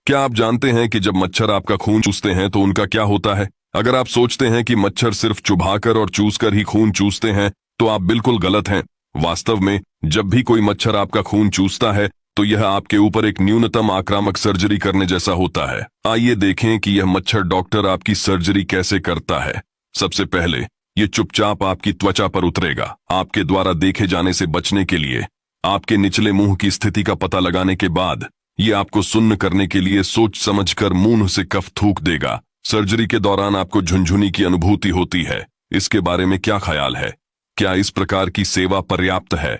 क्या आप जानते हैं कि जब मच्छर आपका खून चूसते हैं तो उनका क्या होता है? अगर आप सोचते हैं कि मच्छर सिर्फ चुभाकर और चूसकर ही खून चूसते हैं, तो आप बिल्कुल गलत हैं। वास्तव में जब भी कोई मच्छर आपका खून चूसता है, तो यह आपके ऊपर एक न्यूनतम आक्रामक सर्जरी करने जैसा होता है। आइए देखें कि यह मच्छर डॉक्टर आपकी सर्जरी कैसे करता है। सबसे पहले ये चुपचाप आपकी त्वचा पर उतरेगा। आपके द्वारा देखे जाने से बचने के लिए आपके निचले मुंह की स्थिति का पता लगाने के बाद ये आपको सुन्न करने के लिए सोच समझकर मुंह से कफ थूक देगा। सर्जरी के दौरान आपको झुनझुनी की अनुभूति होती है। इसके बारे में क्या ख्याल है? क्या इस प्रकार की सेवा पर्याप्त है?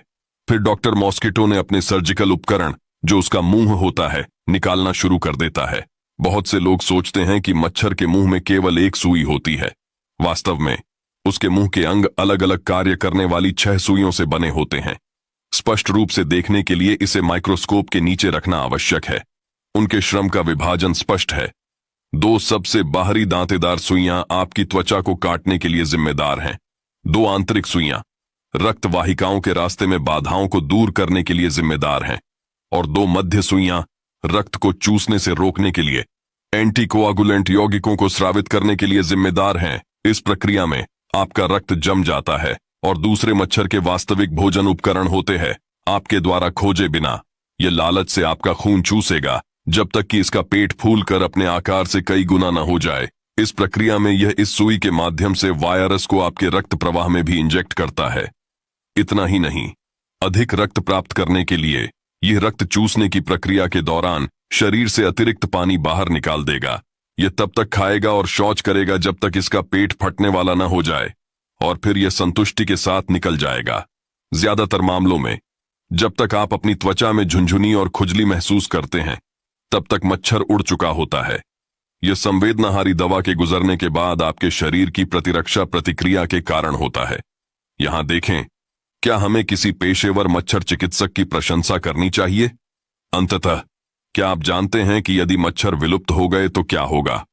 फिर डॉक्टर मॉस्किटो ने अपने सर्जिकल उपकरण, जो उसका मुंह होता है, निकालना शुरू कर देता है। बहुत से लोग सोचते हैं कि मच्छर के मुंह में केवल एक सुई होती है। वास्तव में उसके मुंह के अंग अलग अलग कार्य करने वाली 6 सुइयों से बने होते हैं। स्पष्ट रूप से देखने के लिए इसे माइक्रोस्कोप के नीचे रखना आवश्यक है। उनके श्रम का विभाजन स्पष्ट है। 2 सबसे बाहरी दांतेदार सुइयां आपकी त्वचा को काटने के लिए जिम्मेदार हैं। 2 आंतरिक सुइयां रक्त वाहिकाओं के रास्ते में बाधाओं को दूर करने के लिए जिम्मेदार हैं, और 2 मध्य सुइयां रक्त को चूसने से रोकने के लिए एंटीकोआगुलेंट यौगिकों को स्रावित करने के लिए जिम्मेदार हैं। इस प्रक्रिया में आपका रक्त जम जाता है और दूसरे मच्छर के वास्तविक भोजन उपकरण होते हैं आपके द्वारा खोजे बिना। यह लालच से आपका खून चूसेगा जब तक कि इसका पेट फूलकर अपने आकार से कई गुना न हो जाए। इस प्रक्रिया में यह इस सुई के माध्यम से वायरस को आपके रक्त प्रवाह में भी इंजेक्ट करता है। इतना ही नहीं, अधिक रक्त प्राप्त करने के लिए यह रक्त चूसने की प्रक्रिया के दौरान शरीर से अतिरिक्त पानी बाहर निकाल देगा। यह तब तक खाएगा और शौच करेगा जब तक इसका पेट फटने वाला न हो जाए, और फिर यह संतुष्टि के साथ निकल जाएगा। ज्यादातर मामलों में जब तक आप अपनी त्वचा में झुनझुनी और खुजली महसूस करते हैं, तब तक मच्छर उड़ चुका होता है। यह संवेदनाहारी दवा के गुजरने के बाद आपके शरीर की प्रतिरक्षा प्रतिक्रिया के कारण होता है। यहां देखें, क्या हमें किसी पेशेवर मच्छर चिकित्सक की प्रशंसा करनी चाहिए? अंततः क्या आप जानते हैं कि यदि मच्छर विलुप्त हो गए तो क्या होगा?